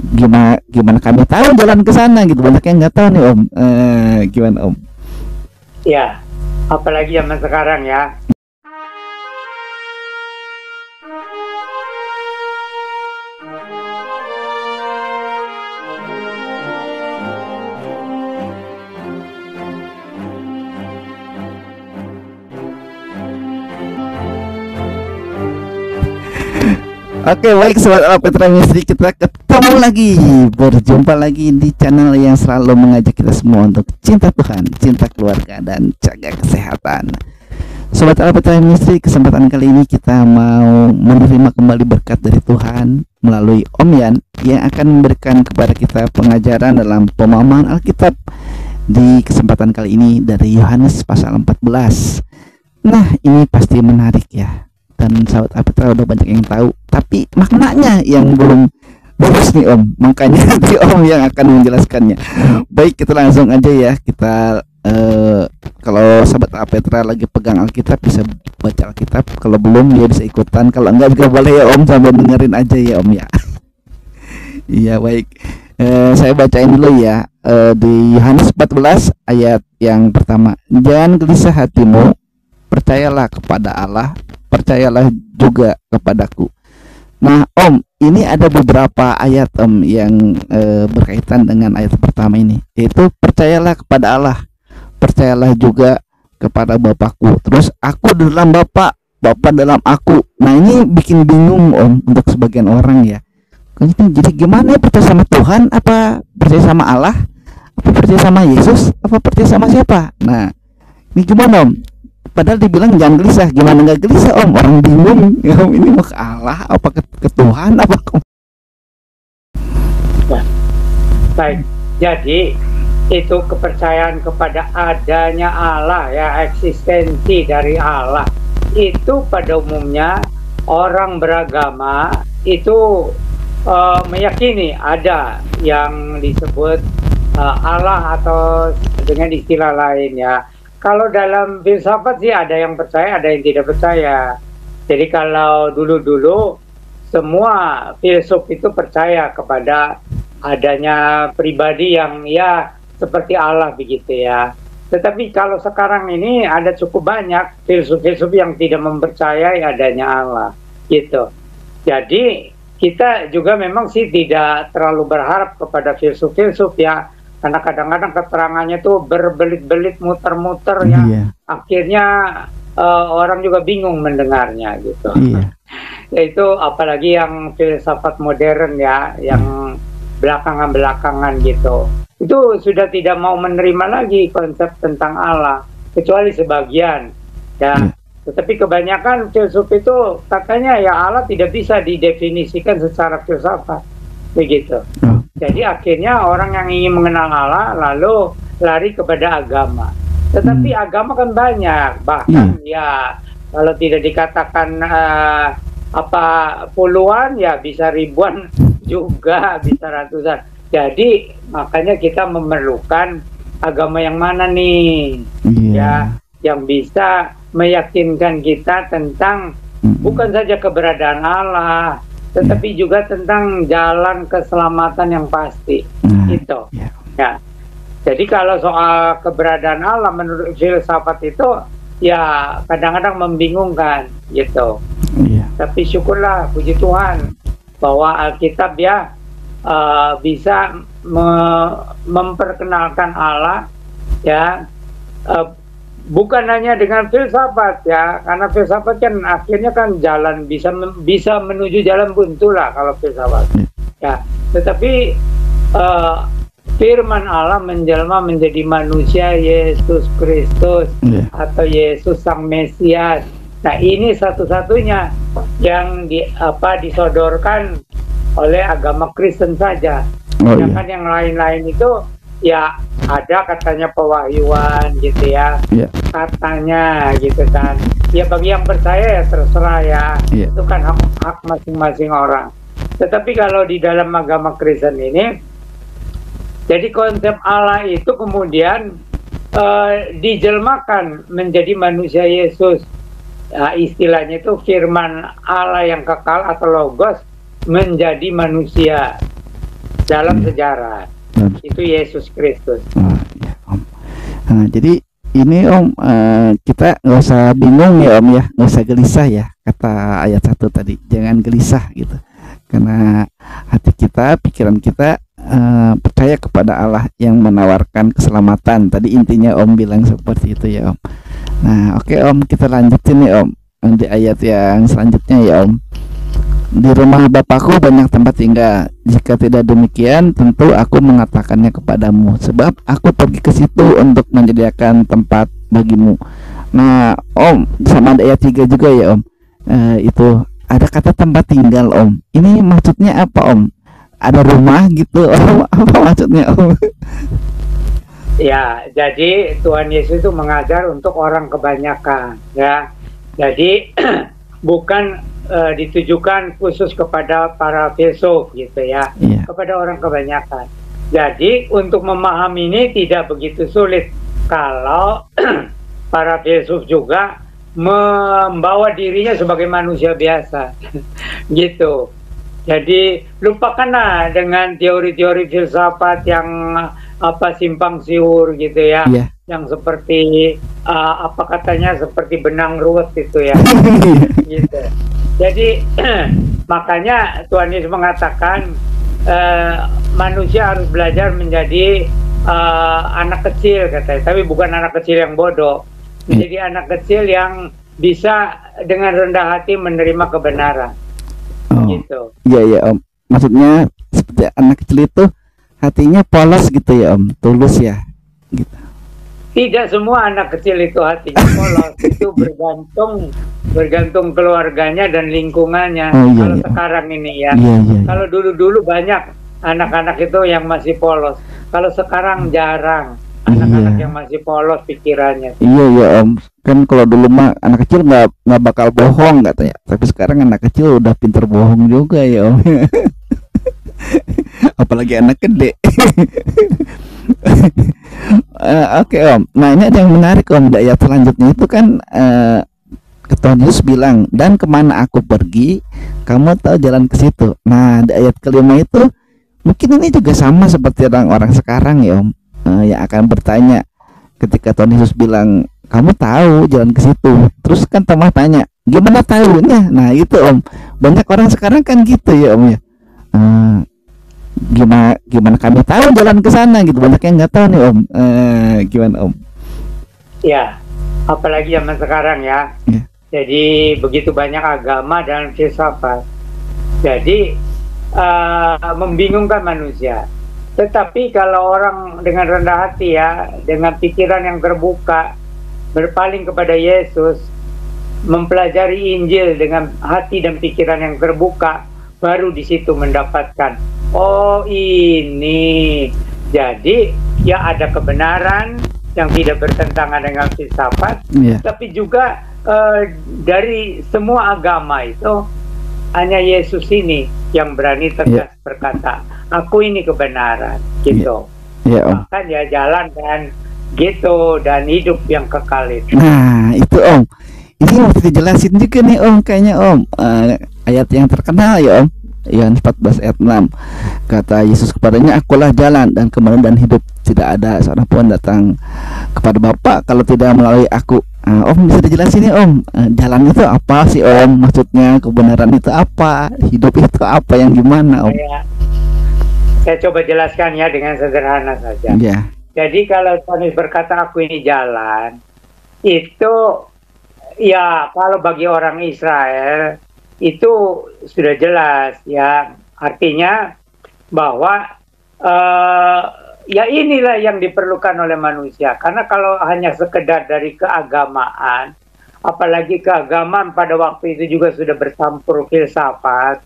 gimana gimana kami tahu jalan ke sana gitu, banyak yang nggak tahu nih Om. Gimana Om? Ya, apalagi zaman sekarang ya. Oke, baik sobat Ala Petra Misteri, kita ketemu lagi, berjumpa lagi di channel yang selalu mengajak kita semua untuk cinta Tuhan, cinta keluarga, dan jaga kesehatan. Sobat Ala Petra Misteri, kesempatan kali ini kita mau menerima kembali berkat dari Tuhan melalui Om Yan yang akan memberikan kepada kita pengajaran dalam pemahaman Alkitab di kesempatan kali ini dari Yohanes pasal 14. Nah, ini pasti menarik ya. Dan sahabat Apitra udah banyak yang tahu, tapi maknanya yang belum bagus nih Om. Makanya nanti Om yang akan menjelaskannya. Baik, kita langsung aja ya. Kita kalau sahabat Apitra lagi pegang Alkitab bisa baca Alkitab. Kalau belum dia bisa ikutan. Kalau enggak juga boleh ya Om, sambil dengerin aja ya Om ya. Iya baik. Saya bacain dulu ya. Di Yohanes 14 ayat yang pertama. Jangan gelisah hatimu, percayalah kepada Allah, percayalah juga kepadaku. Nah Om, ini ada beberapa ayat Om yang berkaitan dengan ayat pertama ini, yaitu percayalah kepada Allah, percayalah juga kepada Bapakku. Terus aku dalam Bapak, Bapak dalam aku. Nah ini bikin bingung Om untuk sebagian orang ya. Jadi gimana ya, percaya sama Tuhan, apa percaya sama Allah, apa percaya sama Yesus, apa percaya sama siapa? Nah ini gimana Om? Padahal dibilang jangan gelisah, gimana nggak gelisah Om? Orang bingung ya Om, ini mau ke Allah apa ke Tuhan apa ke... Baik, jadi itu kepercayaan kepada adanya Allah ya, eksistensi dari Allah. Itu pada umumnya orang beragama itu meyakini ada yang disebut Allah atau dengan istilah lain ya. Kalau dalam filsafat sih ada yang percaya, ada yang tidak percaya. Jadi kalau dulu-dulu semua filsuf itu percaya kepada adanya pribadi yang ya seperti Allah begitu ya. Tetapi kalau sekarang ini ada cukup banyak filsuf-filsuf yang tidak mempercayai adanya Allah gitu. Jadi kita juga memang sih tidak terlalu berharap kepada filsuf-filsuf ya. Karena kadang-kadang keterangannya tuh berbelit-belit, muter-muter ya. Akhirnya orang juga bingung mendengarnya gitu. Yaitu apalagi yang filsafat modern ya, yang belakangan-belakangan gitu. Itu sudah tidak mau menerima lagi konsep tentang Allah, kecuali sebagian ya. Tetapi kebanyakan filsuf itu katanya ya Allah tidak bisa didefinisikan secara filsafat begitu. Jadi akhirnya orang yang ingin mengenal Allah lalu lari kepada agama. Tetapi agama kan banyak, bahkan ya kalau tidak dikatakan puluhan ya bisa ribuan juga, bisa ratusan. Jadi makanya kita memerlukan agama yang mana nih ya, yang bisa meyakinkan kita tentang bukan saja keberadaan Allah, tetapi juga tentang jalan keselamatan yang pasti gitu ya. Jadi kalau soal keberadaan Allah menurut filsafat itu ya kadang-kadang membingungkan gitu. Tapi syukurlah, puji Tuhan bahwa Alkitab ya bisa memperkenalkan Allah ya, bukan hanya dengan filsafat ya, karena filsafat kan akhirnya kan jalan bisa menuju jalan buntu lah kalau filsafat ya. Tetapi firman Allah menjelma menjadi manusia, Yesus Kristus atau Yesus Sang Mesias. Nah ini satu-satunya yang disodorkan oleh agama Kristen saja. Sedangkan yang lain-lain itu ya ada katanya pewahyuan gitu ya, katanya gitu kan. Ya bagi yang percaya ya terserah ya, itu kan hak masing-masing orang. Tetapi kalau di dalam agama Kristen ini, jadi konsep Allah itu kemudian dijelmakan menjadi manusia Yesus. Istilahnya itu firman Allah yang kekal atau logos menjadi manusia. dalam sejarah. Itu Yesus Kristus. Oh, ya, Om. Nah, jadi ini Om, kita nggak usah bingung ya Om ya, nggak usah gelisah ya, kata ayat 1 tadi, jangan gelisah gitu, karena hati kita, pikiran kita percaya kepada Allah yang menawarkan keselamatan. Tadi intinya Om bilang seperti itu ya Om. Nah oke Om, kita lanjutin nih Om di ayat yang selanjutnya ya Om. Di rumah Bapakku banyak tempat tinggal. Jika tidak demikian, tentu aku mengatakannya kepadamu, sebab aku pergi ke situ untuk menyediakan tempat bagimu. Nah, Om, sama ada ayat 3 juga ya Om. Itu ada kata tempat tinggal Om. Ini maksudnya apa Om? Ada rumah gitu Om? Apa maksudnya Om? Ya, jadi Tuhan Yesus itu mengajar untuk orang kebanyakan, ya. Jadi bukan ditujukan khusus kepada para filsuf gitu ya, kepada orang kebanyakan. Jadi untuk memahami ini tidak begitu sulit kalau para filsuf juga membawa dirinya sebagai manusia biasa gitu. Jadi lupakanlah dengan teori-teori filsafat yang simpang siur gitu ya, yang seperti apa katanya seperti benang ruwet itu ya. Gitu. Jadi makanya Tuhan Yesus mengatakan manusia harus belajar menjadi anak kecil katanya, tapi bukan anak kecil yang bodoh, menjadi anak kecil yang bisa dengan rendah hati menerima kebenaran. Gitu. Iya Om. Maksudnya seperti anak kecil itu hatinya polos gitu ya Om, tulus ya. Gitu. Tidak semua anak kecil itu hatinya polos. Itu bergantung keluarganya dan lingkungannya. Kalau sekarang ini ya. Kalau dulu banyak anak-anak itu yang masih polos. Kalau sekarang jarang anak-anak yang masih polos pikirannya. Iya Om. Kan kalau dulu mah anak kecil nggak bakal bohong katanya. Tapi sekarang anak kecil udah pinter bohong juga ya Om. Apalagi anak gede. Oke Om. Nah ini ada yang menarik Om. Di ayat selanjutnya itu kan Tuhan Yesus bilang, dan kemana aku pergi, kamu tahu jalan ke situ. Nah di ayat kelima itu mungkin ini juga sama seperti orang-orang sekarang ya Om, yang akan bertanya ketika Tuhan Yesus bilang kamu tahu jalan ke situ. Terus kan Thomas tanya, gimana tahunya? Nah itu Om, banyak orang sekarang kan gitu ya Om ya. Gimana kami tahu jalan ke sana gitu, banyak yang nggak tahu nih Om. Gimana Om? Ya, apalagi zaman sekarang ya. Jadi begitu banyak agama dan filsafat. Jadi membingungkan manusia. Tetapi kalau orang dengan rendah hati ya, dengan pikiran yang terbuka, berpaling kepada Yesus, mempelajari Injil dengan hati dan pikiran yang terbuka, baru di situ mendapatkan, oh ini. Jadi ya ada kebenaran yang tidak bertentangan dengan filsafat, tapi juga dari semua agama itu hanya Yesus ini yang berani tegas berkata, aku ini kebenaran gitu. Bahkan ya jalan dan gitu, dan hidup yang kekal itu. Nah itu Om, ini harus dijelasin juga nih Om, kayaknya Om, ayat yang terkenal ya Om, Yohanes 14 ayat 6, kata Yesus kepadanya, akulah jalan dan kebenaran dan hidup, tidak ada seorang pun datang kepada Bapa kalau tidak melalui aku. Om bisa dijelasin nih Om, jalan itu apa sih Om, maksudnya kebenaran itu apa, hidup itu apa, yang gimana Om? Saya coba jelaskan ya dengan sederhana saja. Jadi kalau Tuhan Yesus berkata aku ini jalan, itu ya kalau bagi orang Israel itu sudah jelas ya, artinya bahwa ya inilah yang diperlukan oleh manusia. Karena kalau hanya sekedar dari keagamaan, apalagi keagamaan pada waktu itu juga sudah bercampur filsafat,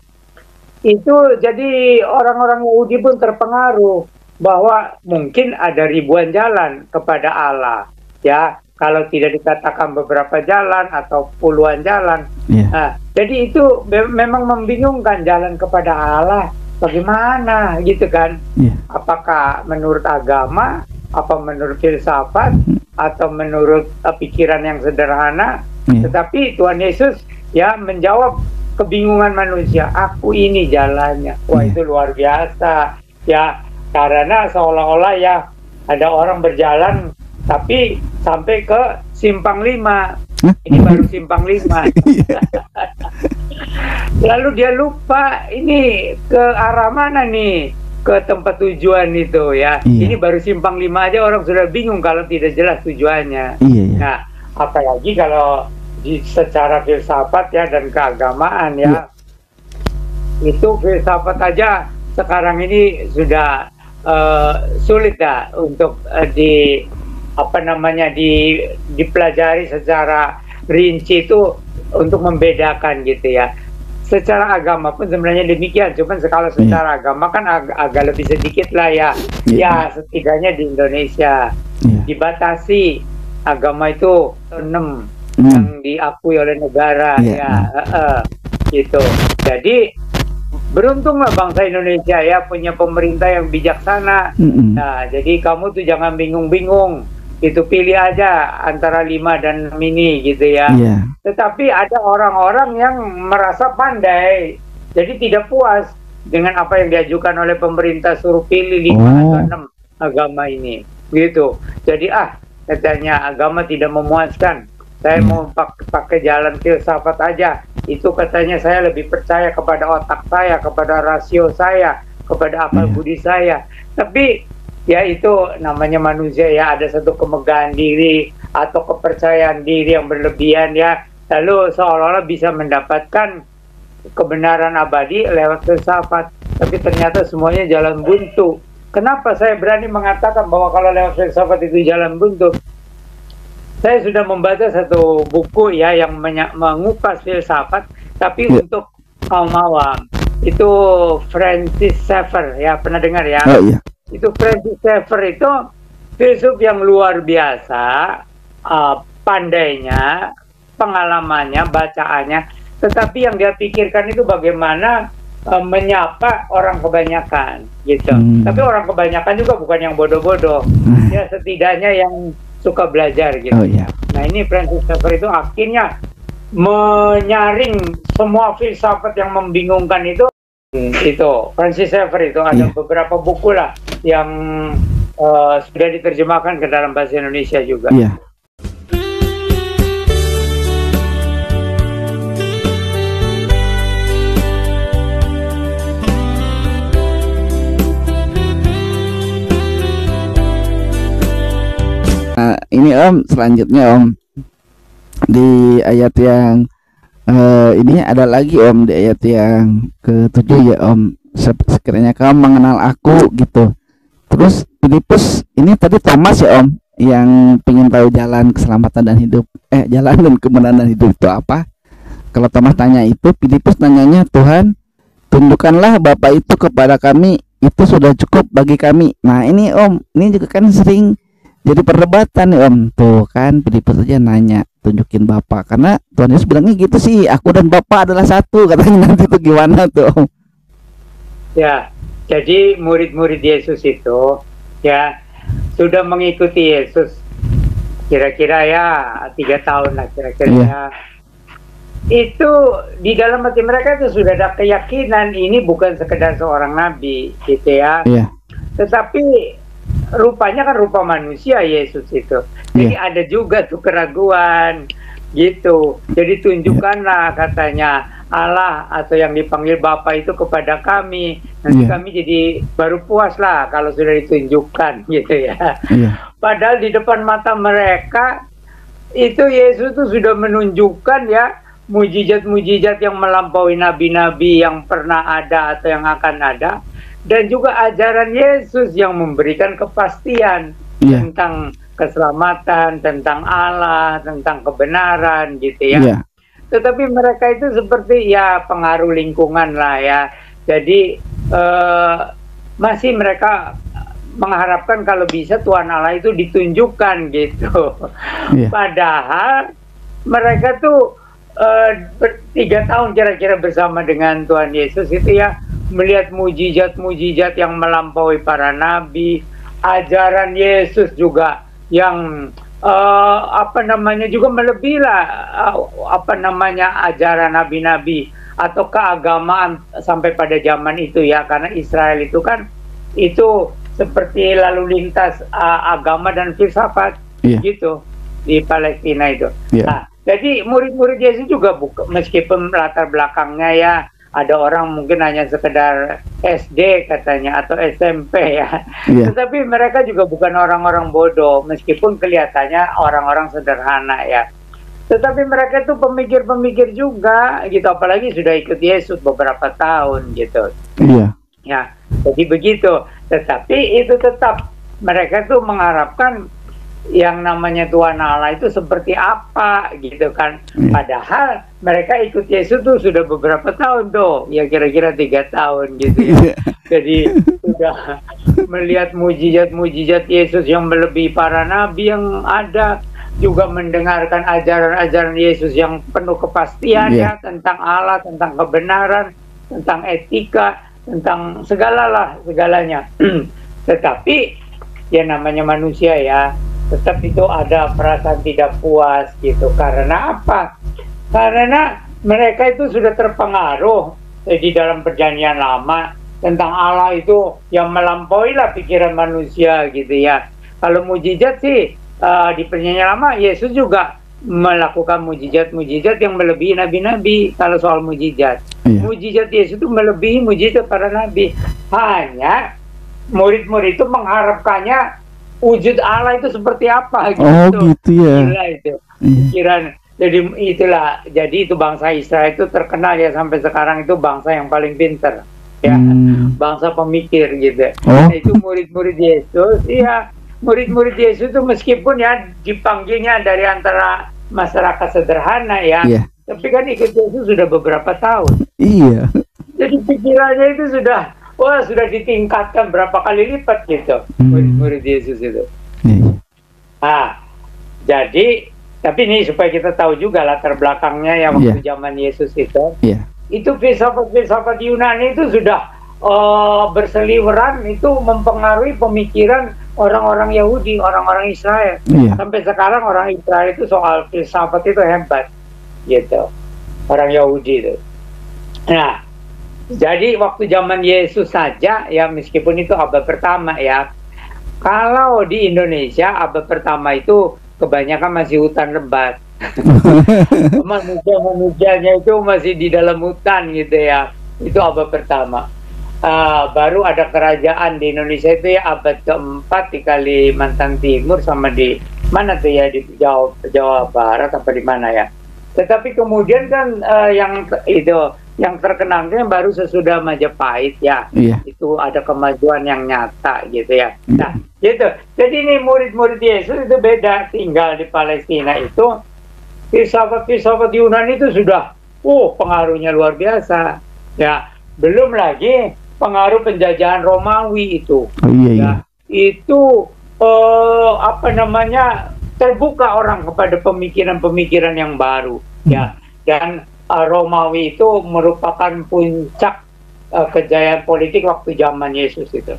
itu jadi orang-orang Yahudi pun terpengaruh bahwa mungkin ada ribuan jalan kepada Allah ya, kalau tidak dikatakan beberapa jalan atau puluhan jalan. Nah, jadi itu memang membingungkan, jalan kepada Allah bagaimana gitu kan. Apakah menurut agama, apa menurut filsafat, atau menurut pikiran yang sederhana. Tetapi Tuhan Yesus ya menjawab kebingungan manusia, aku ini jalannya. Wah itu luar biasa. Ya, karena seolah-olah ya ada orang berjalan tapi sampai ke simpang 5. Ini baru simpang 5. Lalu dia lupa ini ke arah mana nih, ke tempat tujuan itu ya. Iya. Ini baru simpang 5 aja orang sudah bingung kalau tidak jelas tujuannya. Iya, iya. Nah, apalagi kalau secara filsafat ya dan keagamaan ya. Itu filsafat aja sekarang ini sudah sulit ya untuk dipelajari secara rinci itu untuk membedakan gitu ya. Secara agama pun sebenarnya demikian, cuman kalau secara agama kan agak lebih sedikit lah ya. Ya setidaknya di Indonesia dibatasi agama itu 6 yang diakui oleh negara gitu. Jadi beruntunglah bangsa Indonesia ya punya pemerintah yang bijaksana. Nah, jadi kamu tuh jangan bingung-bingung. Itu pilih aja antara 5 dan 6 ini gitu ya. Tetapi ada orang-orang yang merasa pandai. Jadi tidak puas dengan apa yang diajukan oleh pemerintah, suruh pilih 5 atau 6 agama ini. Gitu. Jadi katanya agama tidak memuaskan. Saya mau pakai jalan filsafat aja. Itu katanya saya lebih percaya kepada otak saya, kepada rasio saya, kepada akal budi saya. Tapi ya itu namanya manusia ya, ada satu kemegahan diri atau kepercayaan diri yang berlebihan ya. Lalu seolah-olah bisa mendapatkan kebenaran abadi lewat filsafat. Tapi ternyata semuanya jalan buntu. Kenapa saya berani mengatakan bahwa kalau lewat filsafat itu jalan buntu? Saya sudah membaca satu buku ya yang mengupas filsafat, tapi untuk kaum awam. Itu Francis Schaeffer ya, pernah dengar ya? Itu Francis Schaeffer itu filsuf yang luar biasa, pandainya, pengalamannya, bacaannya. Tetapi yang dia pikirkan itu bagaimana menyapa orang kebanyakan, gitu. Tapi orang kebanyakan juga bukan yang bodoh-bodoh, ya setidaknya yang suka belajar gitu. Nah ini Francis Schaeffer itu akhirnya menyaring semua filsafat yang membingungkan itu. Itu Francis Schaeffer itu ada beberapa buku lah yang sudah diterjemahkan ke dalam bahasa Indonesia juga. Ini Om, selanjutnya Om, di ayat yang ini ada lagi Om, di ayat yang ke-7 ya Om, sekiranya kamu mengenal aku gitu. Terus Filipus, ini tadi Thomas ya Om, yang pengen tahu jalan keselamatan dan hidup, jalan dan kebenaran dan hidup itu apa? Kalau Thomas tanya itu, Filipus nanyanya, Tuhan, tunjukkanlah Bapa itu kepada kami, itu sudah cukup bagi kami. Nah ini Om, ini juga kan sering jadi perdebatan nih Om. Tuh kan Filipus aja nanya, tunjukin Bapa, karena Tuhan Yesus bilangnya gitu sih, aku dan Bapa adalah satu, katanya. Nanti itu gimana tuh Om? Ya, jadi murid-murid Yesus itu ya sudah mengikuti Yesus kira-kira ya 3 tahun lah kira-kira ya. Itu di dalam hati mereka itu sudah ada keyakinan ini bukan sekedar seorang nabi gitu ya. Tetapi rupanya kan rupa manusia Yesus itu. Jadi ada juga tuh keraguan gitu. Jadi tunjukkanlah katanya Allah atau yang dipanggil Bapa itu kepada kami. Nanti kami jadi baru puas lah kalau sudah ditunjukkan gitu ya. Padahal di depan mata mereka itu Yesus tuh sudah menunjukkan ya mujizat-mujizat yang melampaui nabi-nabi yang pernah ada atau yang akan ada. Dan juga ajaran Yesus yang memberikan kepastian tentang keselamatan, tentang Allah, tentang kebenaran gitu ya. Tetapi mereka itu seperti ya pengaruh lingkungan lah ya. Jadi masih mereka mengharapkan kalau bisa Tuhan Allah itu ditunjukkan gitu. Padahal mereka tuh 3 tahun kira-kira bersama dengan Tuhan Yesus itu ya, melihat mujizat-mujizat yang melampaui para nabi, ajaran Yesus juga yang juga melebihi lah ajaran nabi-nabi atau keagamaan sampai pada zaman itu ya, karena Israel itu kan itu seperti lalu lintas agama dan filsafat, Iya. gitu di Palestina itu. Iya. Nah, jadi murid-murid Yesus juga meskipun latar belakangnya ya ada orang mungkin hanya sekedar SD katanya atau SMP ya, Iya. tetapi mereka juga bukan orang-orang bodoh meskipun kelihatannya orang-orang sederhana ya. Tetapi mereka itu pemikir-pemikir juga gitu, apalagi sudah ikut Yesus beberapa tahun gitu. Iya. Ya, jadi begitu. Tetapi itu tetap mereka tuh mengharapkan yang namanya Tuhan Allah itu seperti apa gitu kan. Padahal mereka ikut Yesus tuh sudah beberapa tahun tuh, ya kira-kira 3 tahun gitu ya. Jadi sudah melihat mujizat-mujizat Yesus yang melebihi para nabi yang ada, juga mendengarkan ajaran-ajaran Yesus yang penuh kepastian ya tentang Allah, tentang kebenaran, tentang etika, tentang segalanya. Tetapi ya namanya manusia ya, tetap itu ada perasaan tidak puas gitu. Karena apa? Karena mereka itu sudah terpengaruh di dalam perjanjian lama tentang Allah itu yang melampauilah pikiran manusia gitu ya. Kalau mujizat sih di perjanjian lama Yesus juga melakukan mujizat-mujizat yang melebihi nabi-nabi. Kalau soal mujizat, mujizat Yesus itu melebihi mujizat para nabi. Hanya murid-murid itu mengharapkannya wujud Allah itu seperti apa gitu. Oh gitu ya. Gila itu pikiran. Jadi itulah, jadi itu bangsa Israel itu terkenal ya sampai sekarang itu bangsa yang paling pinter ya, bangsa pemikir gitu. Nah, itu murid-murid Yesus, iya. Murid-murid Yesus itu meskipun ya dipanggilnya dari antara masyarakat sederhana ya, tapi kan ikut Yesus sudah beberapa tahun. Iya. Jadi pikirannya itu sudah ditingkatkan berapa kali lipat gitu, murid-murid Yesus itu. Nah, jadi tapi ini supaya kita tahu juga latar belakangnya ya waktu zaman Yesus itu filsafat Yunani itu sudah berseliweran, itu mempengaruhi pemikiran orang-orang Yahudi, orang-orang Israel. Sampai sekarang orang Israel itu soal filsafat itu hebat gitu, orang Yahudi itu. Nah, jadi waktu zaman Yesus saja ya, meskipun itu abad pertama ya, kalau di Indonesia abad pertama itu kebanyakan masih hutan lebat. Manusia-manusianya itu masih di dalam hutan gitu ya, itu abad pertama. Baru ada kerajaan di Indonesia itu ya abad keempat di Kalimantan Timur sama di mana tuh ya, di Jawa Barat apa di mana ya. Tetapi kemudian kan yang terkenal baru sesudah Majapahit ya, itu ada kemajuan yang nyata gitu ya. Nah gitu, jadi ini murid-murid Yesus itu beda, tinggal di Palestina itu filsafat Yunani itu sudah pengaruhnya luar biasa ya. Belum lagi pengaruh penjajahan Romawi itu. Itu terbuka orang kepada pemikiran-pemikiran yang baru ya. Dan Romawi itu merupakan puncak kejayaan politik waktu zaman Yesus itu,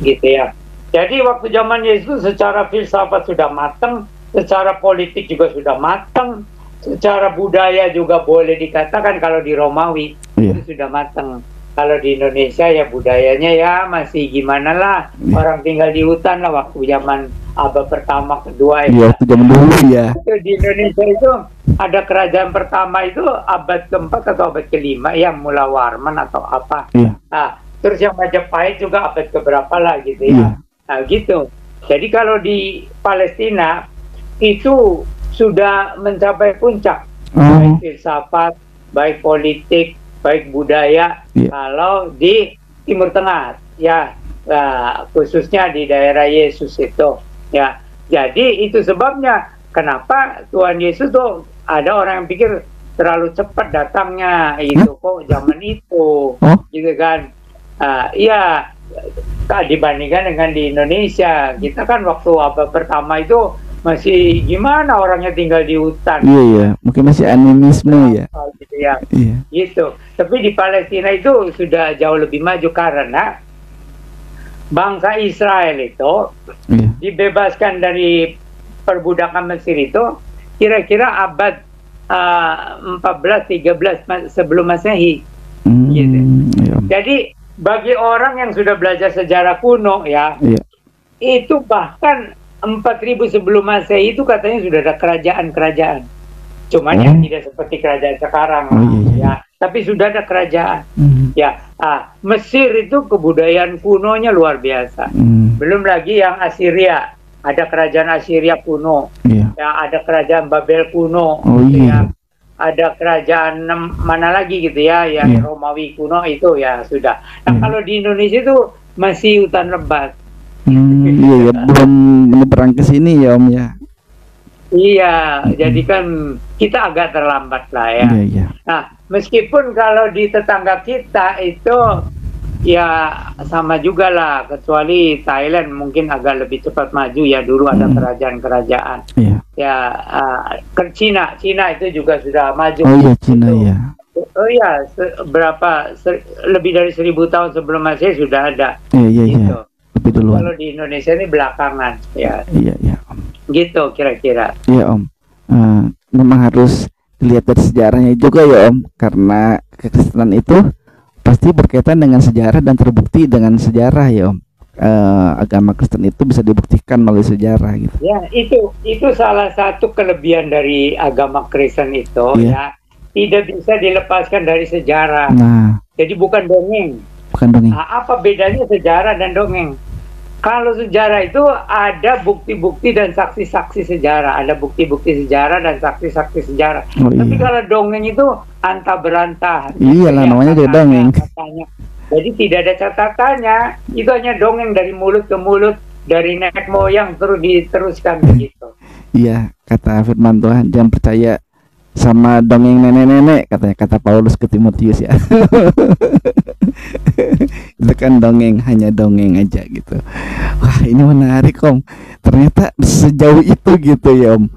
gitu ya. Jadi waktu zaman Yesus secara filsafat sudah matang, secara politik juga sudah matang, secara budaya juga boleh dikatakan kalau di Romawi itu sudah matang. Kalau di Indonesia ya budayanya ya masih gimana lah, orang tinggal di hutan lah waktu zaman abad pertama, kedua ya. Waktu zaman dulu ya. Di Indonesia itu ada kerajaan pertama itu abad keempat atau abad kelima ya, Mula Warman atau apa. Nah, terus yang Majapahit juga abad keberapa lah gitu ya. Nah gitu. Jadi kalau di Palestina itu sudah mencapai puncak, baik filsafat, baik politik, baik budaya. Kalau di Timur Tengah ya, khususnya di daerah Yesus itu ya. Jadi itu sebabnya kenapa Tuhan Yesus tuh ada orang yang pikir terlalu cepat datangnya itu kok zaman itu gitu kan. Iya, dibandingkan dengan di Indonesia, kita kan waktu abad pertama itu masih gimana, orangnya tinggal di hutan. Mungkin masih animisme ya. Gitu ya. Gitu. Tapi di Palestina itu sudah jauh lebih maju karena bangsa Israel itu dibebaskan dari perbudakan Mesir itu kira-kira abad 14-13 sebelum Masehi. Gitu. Jadi bagi orang yang sudah belajar sejarah kuno ya, Iya. itu bahkan 4000 sebelum Masehi itu katanya sudah ada kerajaan-kerajaan. Cuman yang tidak seperti kerajaan sekarang ya, tapi sudah ada kerajaan. Ya, Mesir itu kebudayaan kunonya luar biasa. Belum lagi yang Assyria, ada kerajaan Assyria kuno. Ya, ada kerajaan Babel kuno, gitu ya. Ada kerajaan mana lagi gitu ya, yang Romawi kuno itu ya sudah. Nah, kalau di Indonesia itu masih hutan lebat. Iya, belum menyeberang ke sini ya Om ya. Iya, jadi kan kita agak terlambat lah ya. Nah, meskipun kalau di tetangga kita itu ya sama juga lah, kecuali Thailand mungkin agak lebih cepat maju ya, dulu ada kerajaan-kerajaan. Ya, Cina itu juga sudah maju. Oh iya, Cina ya. Oh iya, lebih dari 1000 tahun sebelum Masehi sudah ada. Iya. Lebih duluan. Kalau di Indonesia ini belakangan ya. Iya Om. Gitu kira-kira. Iya Om. Memang harus dilihat dari sejarahnya juga ya Om, karena kekristenan itu pasti berkaitan dengan sejarah dan terbukti dengan sejarah ya Om. Agama Kristen itu bisa dibuktikan melalui sejarah gitu. Ya, itu salah satu kelebihan dari agama Kristen itu ya, tidak bisa dilepaskan dari sejarah. Nah, jadi bukan dongeng. Apa bedanya sejarah dan dongeng? Kalau sejarah itu ada bukti-bukti dan saksi-saksi sejarah, ada bukti-bukti sejarah dan saksi-saksi sejarah. Tapi kalau dongeng itu antah berantah. Iyalah, namanya juga dongeng. Katanya. Jadi tidak ada catatannya, itu hanya dongeng dari mulut ke mulut, dari nenek moyang terus diteruskan begitu. Iya, kata firman Tuhan, jangan percaya sama dongeng nenek-nenek, katanya, kata Paulus ke Timotius ya. Itu kan dongeng, hanya dongeng aja gitu. Wah, ini menarik Om, ternyata sejauh itu gitu ya Om.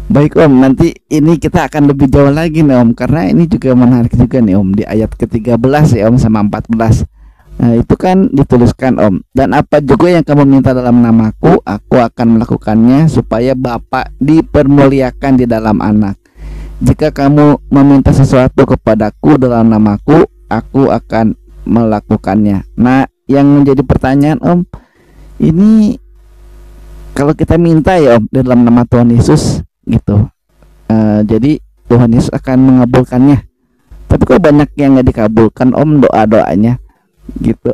Baik Om, nanti ini kita akan lebih jauh lagi nih Om, karena ini juga menarik juga nih Om, di ayat ke-13 ya Om sama 14. Nah, itu kan dituliskan Om, dan apa juga yang kamu minta dalam namaku, aku akan melakukannya, supaya Bapa dipermuliakan di dalam Anak. Jika kamu meminta sesuatu kepadaku dalam namaku, aku akan melakukannya. Nah, yang menjadi pertanyaan Om, ini kalau kita minta ya Om dalam nama Tuhan Yesus gitu, jadi Tuhan Yesus akan mengabulkannya. Tapi kok banyak yang nggak dikabulkan Om doa-doanya gitu.